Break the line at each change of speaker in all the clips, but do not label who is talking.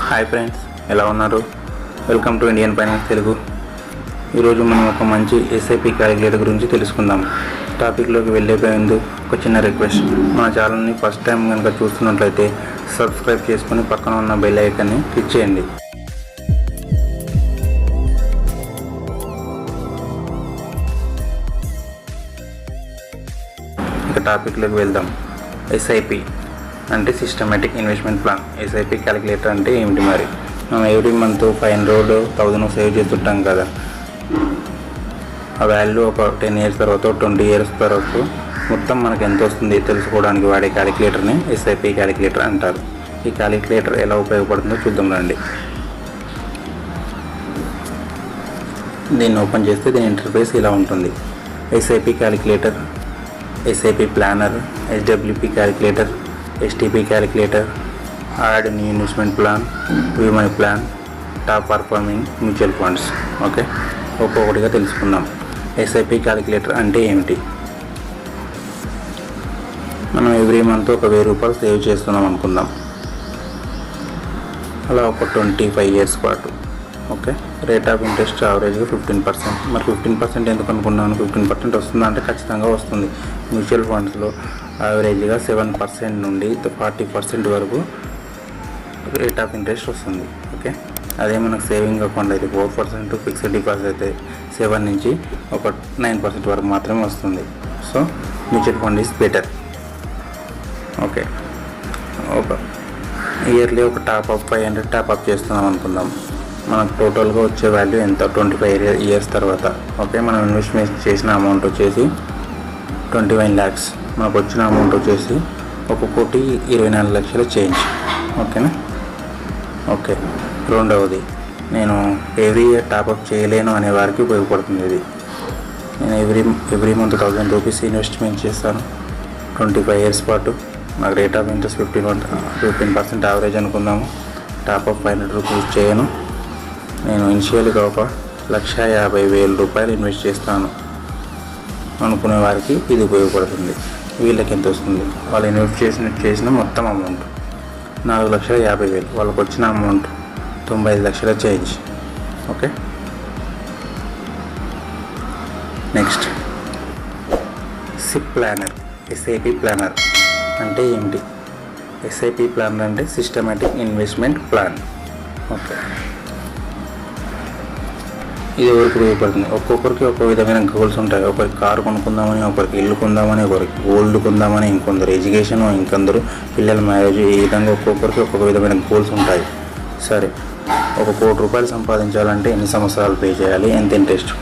Hi friends, ఎలా ఉన్నారు? Welcome to Indian finance Telugu. ఈరోజు మనం ఒక మంచి SIP క్యాలిక్యులేటర్ గురించి తెలుసుకుందాం. టాపిక్లోకి వెళ్ళేపోయే ముందు ఒక చిన్న రిక్వెస్ట్, మన ఛానల్ని ఫస్ట్ టైం కనుక చూస్తున్నట్లయితే సబ్స్క్రైబ్ చేసుకొని పక్కన ఉన్న బెల్ ఐకాన్ని క్లిక్ చేయండి. ఇక టాపిక్లోకి వెళ్దాం. SIP అంటే systematic investment plan. SIP calculator అంటే ఏమిటి? మరి మనం ఎవ్రీ మంత్ 500 1000 సేవ్ చేస్తుంటాం కదా. ఆ వాల్యూ ఒక 10 years తర్వాత 20 years తర్వాత మొత్తం మనకు ఎంత వస్తుంది తెలుసుకోవడానికి వాడే క్యాలిక్యులేటర్ని SIP క్యాలిక్యులేటర్ అంటారు. ఈ క్యాలిక్యులేటర్ ఎలా ఉపయోగపడుతుందో చూద్దాం రండి. దీన్ని ఓపెన్ చేస్తే దీని ఇంటర్ఫేస్ ఇలా ఉంటుంది. SIP calculator, SIP planner, SWP calculator, STP calculator, add new investment plan, view money plan, top performing mutual funds. Okay, ఒక్కొక్కటిగా తెలుసుకుందాం. SIP క్యాలిక్యులేటర్ అంటే ఏమిటి? మనం ఎవ్రీ మంత్ ఒక 1000 రూపాయలు సేవ్ చేస్తున్నాం అనుకుందాం. అలా ఒక 25 years పాటు. ఓకే, రేట్ ఆఫ్ ఇంట్రెస్ట్ యావరేజ్గా 15%. మరి 15% ఎందుకు అనుకున్నాను? 15% వస్తుందా అంటే ఖచ్చితంగా వస్తుంది. మ్యూచువల్ ఫండ్స్లో యావరేజ్గా 7% నుండి 40% వరకు రేట్ ఆఫ్ ఇంట్రెస్ట్ వస్తుంది. ఓకే, అదే మనకు సేవింగ్ అకౌంట్ అయితే 4%, ఫిక్స్డ్ డిపాజిట్ అయితే 7 నుంచి ఒక 9% వరకు మాత్రమే వస్తుంది. So mutual fund is better. Okay, ఒక ఇయర్లీ ఒక టాప్అప్ 500 టాప్అప్ చేస్తున్నాం అనుకుందాం. మనకు టోటల్గా వచ్చే వాల్యూ ఎంత? 25 years తర్వాత. ఓకే, మనం ఇన్వెస్ట్మెంట్ చేసిన అమౌంట్ వచ్చేసి 21 lakhs. మనకు వచ్చిన అమౌంట్ వచ్చేసి 1,24,00,000 చేంజ్. ఓకేనా? ఓకే, రెండవది, నేను ఎవ్రీ ఇయర్ టాప్అప్ చేయలేను అనే వారికి ఉపయోగపడుతుంది ఇది. నేను ఎవ్రీ మంత్ 1000 రూపీస్ ఇన్వెస్ట్మెంట్ చేస్తాను 25 years పాటు. నాకు రేట్ ఆఫ్ ఇంట్రెస్ట్ 15% యావరేజ్ అనుకుందాము. టాప్అప్ 500 రూపీస్ చేయను. నేను ఇనిషియల్గా 1,50,000 రూపాయలు ఇన్వెస్ట్ చేస్తాను అనుకునే వారికి ఇది ఉపయోగపడుతుంది. వీళ్ళకి ఎంత వస్తుంది? వాళ్ళు ఇన్వెస్ట్ చేసిన మొత్తం అమౌంట్ 4,50,000. వాళ్ళకి వచ్చిన అమౌంట్ 95 లక్షల change. Okay, next SIP planner. SIP planner అంటే ఏమిటి? SIP ప్లానర్ అంటే సిస్టమేటిక్ ఇన్వెస్ట్మెంట్ ప్లాన్. ఓకే, ఇది ఎవరికి ఉపయోగపడుతుంది? ఒక్కొక్కరికి ఒక్కో విధమైన గోల్స్ ఉంటాయి. ఒకరికి కారు కొనుక్కుందామని, ఒకరికి ఇల్లు కొందామని, ఒకరికి గోల్డ్ కొందామని, ఇంకొందరు ఎడ్యుకేషన్, ఇంకొందరు పిల్లల మ్యారేజ్. ఈ విధంగా ఒక్కొక్కరికి ఒక్కొక్క విధమైన గోల్స్ ఉంటాయి. సరే, 1 కోటి రూపాయలు సంపాదించాలంటే ఎన్ని సంవత్సరాలు పే చేయాలి, ఎంత ఇంట్రెస్ట్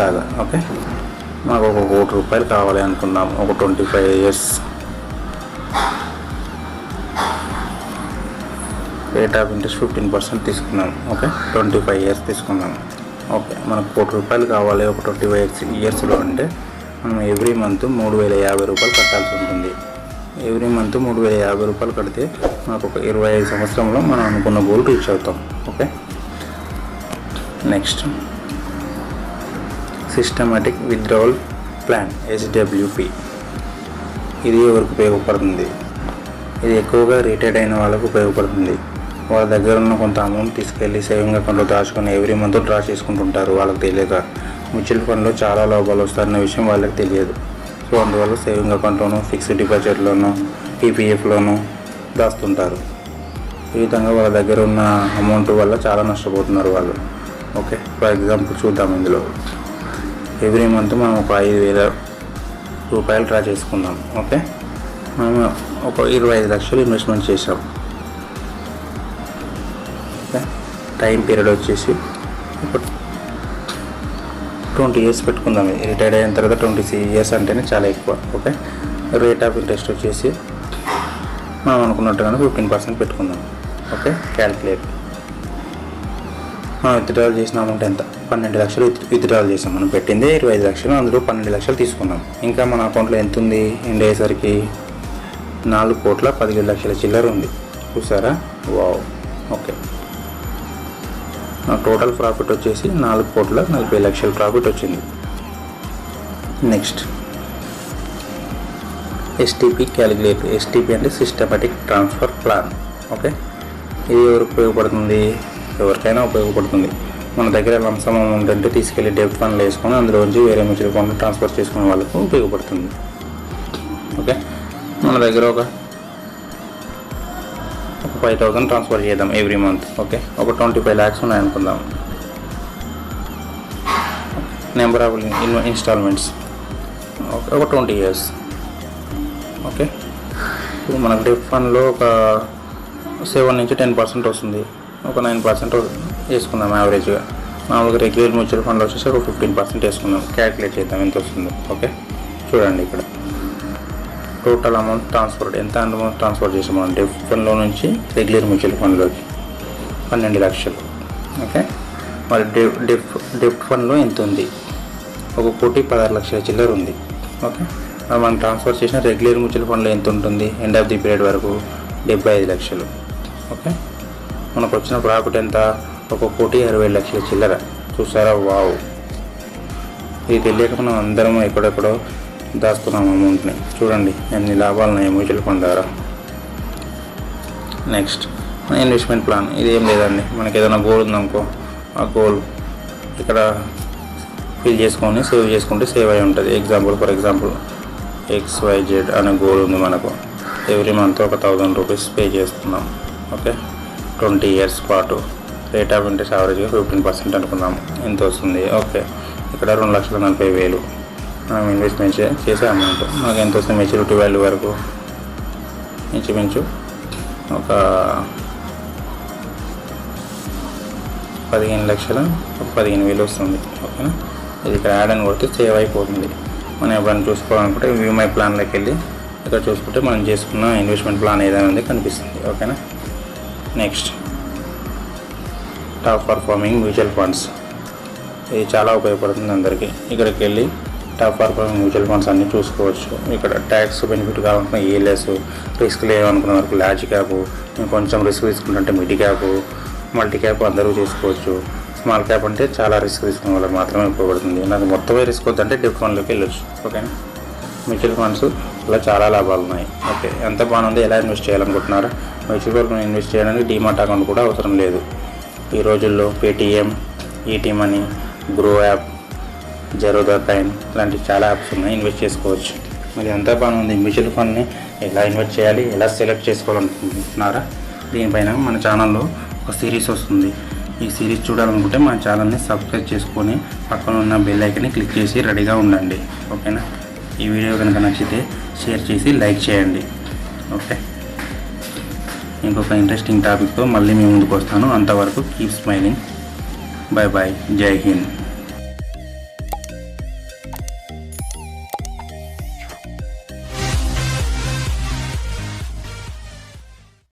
లాగా. ఓకే, మాకు 1 కోటి రూపాయలు కావాలి అనుకున్నాం. ఒక 25 years రేట్ ఆఫ్ ఇంట్రెస్ట్ 15% తీసుకున్నాం. ఓకే, 25 years తీసుకున్నాం. ఓకే, మనకు 1 కోటి రూపాయలు కావాలి ఒక 25 yearsలో అంటే మనం ఎవ్రీ మంత్ 3,050 రూపాయలు కట్టాల్సి ఉంటుంది. ఎవ్రీ మంత్ 3,050 రూపాయలు కడితే మనకు ఒక 25 సంవత్సరంలో మనం అనుకున్న గోల్ రీచ్ అవుతాం. Okay, next systematic withdrawal plan, SWP. ఇది ఎవరికి ఉపయోగపడుతుంది? ఇది ఎక్కువగా రిటైర్డ్ అయిన వాళ్ళకు ఉపయోగపడుతుంది. వాళ్ళ దగ్గర ఉన్న కొంత అమౌంట్ తీసుకెళ్ళి సేవింగ్ అకౌంట్లో దాచుకొని ఎవ్రీ మంత్ డ్రా చేసుకుంటుంటారు. వాళ్ళకి తెలియక మ్యూచువల్ ఫండ్లో చాలా లాభాలు వస్తాయన్న విషయం వాళ్ళకి తెలియదు. సో అందువల్ల సేవింగ్ అకౌంట్లోనూ, ఫిక్స్డ్ డిపాజిట్లోనూ, PPFలోనూ దాస్తుంటారు. ఈ విధంగా వాళ్ళ దగ్గర ఉన్న అమౌంట్ వల్ల చాలా నష్టపోతున్నారు వాళ్ళు. ఓకే, ఫర్ ఎగ్జాంపుల్ చూద్దాం. ఇందులో ఎవ్రీ మంత్ మనం ఒక 5,000 రూపాయలు డ్రా చేసుకుందాం. ఓకే, మనం ఒక 25 లక్షలు ఇన్వెస్ట్మెంట్ చేసాం. ఓకే, టైం పీరియడ్ వచ్చేసి ఒక 20 years పెట్టుకుందాం. రిటైర్డ్ అయిన తర్వాత 20 years అంటేనే చాలా ఎక్కువ. ఓకే, రేట్ ఆఫ్ ఇంట్రెస్ట్ వచ్చేసి మనం అనుకున్నట్టుగానే 15% పెట్టుకుందాం. Okay, calculate. మనం విత్డ్రాల్ చేసిన అమౌంట్ ఎంత? 12 లక్షలు విత్డ్రాల్ చేసాం. మనం పెట్టిందే 25 లక్షలు, అందులో 12 లక్షలు తీసుకున్నాం. ఇంకా మన అకౌంట్లో ఎంత ఉంది? ఎండ్ అయ్యేసరికి 4,17,00,000 చిల్లర ఉంది. చూసారా? వావ్. ఓకే, నా టోటల్ ప్రాఫిట్ వచ్చేసి 4,40,00,000 ప్రాఫిట్ వచ్చింది. Next STP calculator. STP అంటే సిస్టమేటిక్ ట్రాన్స్ఫర్ ప్లాన్. ఓకే, ఇది ఎవరికి ఉపయోగపడుతుంది? ఎవరికైనా ఉపయోగపడుతుంది. మన దగ్గర లంసమ్ అమౌంట్ అంటే తీసుకెళ్ళి డెబిట్ ఫండ్లో వేసుకొని అందులోంచి వేరే మ్యూచువల్ ఫండ్ ట్రాన్స్ఫర్ చేసుకునే వాళ్ళకు ఉపయోగపడుతుంది. ఓకే, మన దగ్గర ఒక 5,000 ట్రాన్స్ఫర్ చేద్దాం ఎవ్రీ మంత్. ఓకే, ఒక 25 lakhs ఉన్నాయనుకుందాం. నెంబర్ ఆఫ్ ఇన్స్టాల్మెంట్స్ ఒక 20 years. ఓకే, ఇప్పుడు మనకు డెబిట్ ఫండ్లో ఒక 7 నుంచి 10% వస్తుంది. ఒక 9% వేసుకుందాం యావరేజ్గా. మామూలుగా రెగ్యులర్ మ్యూచువల్ ఫండ్లో వచ్చేసి ఒక 15% వేసుకుందాం. క్యాలిక్యులేట్ చేద్దాం ఎంత వస్తుందో. ఓకే, చూడండి ఇక్కడ టోటల్ అమౌంట్ ట్రాన్స్ఫర్ ఎంత అమౌంట్ ట్రాన్స్ఫర్ చేసాం మనం డెబిట్ ఫండ్లో నుంచి రెగ్యులర్ మ్యూచువల్ ఫండ్లోకి 12 lakhs. ఓకే, మరి డెబిట్ ఫండ్లో ఎంత ఉంది? 1,16,00,000 చిల్లర ఉంది. ఓకే, మరి మనం ట్రాన్స్ఫర్ చేసిన రెగ్యులర్ మ్యూచువల్ ఫండ్లో ఎంత ఉంటుంది ఎండ్ ఆఫ్ ది పీరియడ్ వరకు? 75 lakhs. ఓకే, మనకు వచ్చిన ప్రాఫిట్ ఎంత? 1,60,00,000 చిల్లర. చూసారా? వావ్! ఇది తెలియక మనం అందరం ఎక్కడెక్కడో దాస్తున్నాం అమౌంట్ని. చూడండి ఎన్ని లాభాలు ఉన్నాయి మ్యూచువల్ ఫండ్ ద్వారా. Next investment plan. ఇది ఏం లేదండి, మనకి ఏదైనా గోల్ ఉందనుకో, ఆ గోల్ ఇక్కడ ఫిల్ చేసుకొని సేవ్ చేసుకుంటే సేవ్ అయి ఉంటుంది. ఫర్ ఎగ్జాంపుల్ XYZ అనే గోల్ ఉంది మనకు. ఎవ్రీ మంత్ ఒక 1,000 rupees పే చేస్తున్నాం. ఓకే, 20 years పాటు. రేట్ ఆఫ్ ఇంట్రెస్ట్ యావరేజ్గా 15% అనుకుందాం. ఎంత వస్తుంది? ఓకే, ఇక్కడ 2,40,000 మనం ఇన్వెస్ట్మెంట్ చేసే అమౌంట్. మనకు ఎంత వస్తుంది మెచ్యూరిటీ వాల్యూ వరకు? ఇంచుమించు ఒక 15,00,000 వస్తుంది. ఓకేనా, ఇది ఇక్కడ యాడ్ అని కొడితే సేవ్ అయిపోతుంది. మనం ఎప్పుడైనా చూసుకోవాలనుకుంటే వ్యూ మై ప్లాన్లోకి వెళ్ళి ఇక్కడ చూసుకుంటే మనం చేసుకున్న ఇన్వెస్ట్మెంట్ ప్లాన్ ఏదైనా ఉంది కనిపిస్తుంది. ఓకేనా, next top performing mutual funds. ఇది చాలా ఉపయోగపడుతుంది అందరికీ. ఇక్కడికి వెళ్ళి టాప్ పర్ఫార్మింగ్ మ్యూచువల్ ఫండ్స్ అన్నీ చూసుకోవచ్చు. ఇక్కడ ట్యాక్స్ బెనిఫిట్ కావాలనుకున్న ELS, రిస్క్ లేవనుకున్న వరకు లార్జ్ క్యాప్, కొంచెం రిస్క్ తీసుకుంటుంటే మిడ్ క్యాప్, మల్టీ క్యాప్ అందరూ చేసుకోవచ్చు. స్మాల్ క్యాప్ అంటే చాలా రిస్క్ తీసుకునే వాళ్ళకి మాత్రమే ఉపయోగపడుతుంది. నాకు మొత్తమే రిస్క్ వద్దంటే డెబిట్ ఫండ్లోకి వెళ్ళొచ్చు. ఓకేనా, మ్యూచువల్ ఫండ్స్ ఇలా చాలా లాభాలు ఉన్నాయి. ఓకే, ఎంత బాగుంది? ఎలా ఇన్వెస్ట్ చేయాలనుకుంటున్నారా? మ్యూచువల్ ఫండ్ ఇన్వెస్ట్ చేయడానికి డీమాట్ అకౌంట్ కూడా అవసరం లేదు. ఈ రోజుల్లో Paytm, ET money, Groww app, Zerodha coin లాంటి చాలా యాప్స్ ఉన్నాయి, ఇన్వెస్ట్ చేసుకోవచ్చు. మరి ఎంత బాగుంది? మ్యూచువల్ ఫండ్ని ఎలా ఇన్వెస్ట్ చేయాలి, ఎలా సెలెక్ట్ చేసుకోవాలనుకుంటున్నారా? దీనిపైన మన ఛానల్లో ఒక సిరీస్ వస్తుంది. ఈ సిరీస్ చూడాలనుకుంటే మన ఛానల్ని సబ్స్క్రైబ్ చేసుకొని పక్కన ఉన్న బెల్ ఐకాన్ని క్లిక్ చేసి రెడీగా ఉండండి. ఓకేనా, ఈ వీడియో కనుక నచ్చితే షేర్ చేసి లైక్ చేయండి. ఓకే, ఇంకొక ఇంట్రెస్టింగ్ టాపిక్తో మళ్ళీ మీ ముందుకు వస్తాను. అంతవరకు కీప్ స్మైలింగ్. Bye bye. జై హింద్.